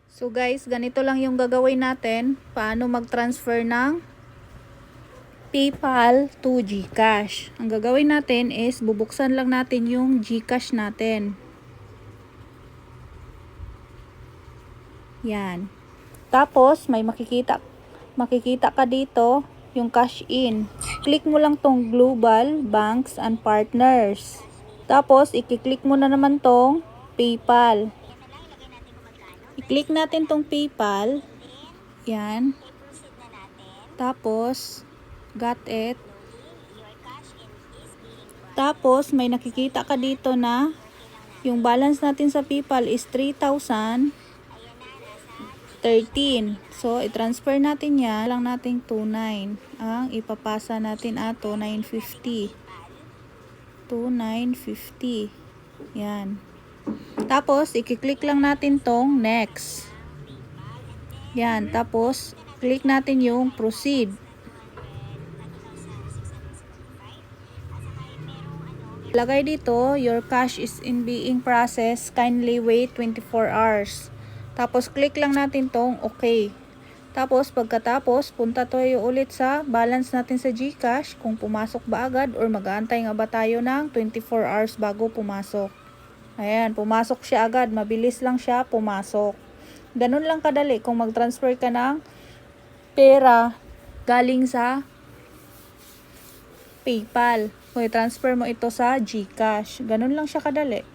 So guys, ganito lang yung gagawin natin. Paano mag-transfer ng PayPal to GCash. Ang gagawin natin is bubuksan lang natin yung GCash natin. Yan. Tapos may makikita ka dito yung cash in. Click mo lang tong Global Banks and Partners. Tapos i-click mo na naman tong PayPal. I-click natin tong PayPal. Yan. Tapos got it. Tapos may nakikita ka dito na yung balance natin sa PayPal is 3,013. So i-transfer natin yan. Lang nating 29. Ang ipapasa natin ato 950. 2950. Yan. Tapos i-click lang natin tong next. Yan. Tapos click natin yung proceed. Lagay dito, your cash is in being processed, kindly wait 24 hours. Tapos click lang natin tong okay. Tapos pagkatapos, punta tayo ulit sa balance natin sa GCash kung pumasok ba agad or mag-aantay nga ba tayo ng 24 hours bago pumasok. Ayan, pumasok siya agad, mabilis lang siya pumasok. Ganun lang kadali kung mag-transfer ka ng pera galing sa PayPal. O i-transfer mo ito sa GCash. Ganun lang siya kadali.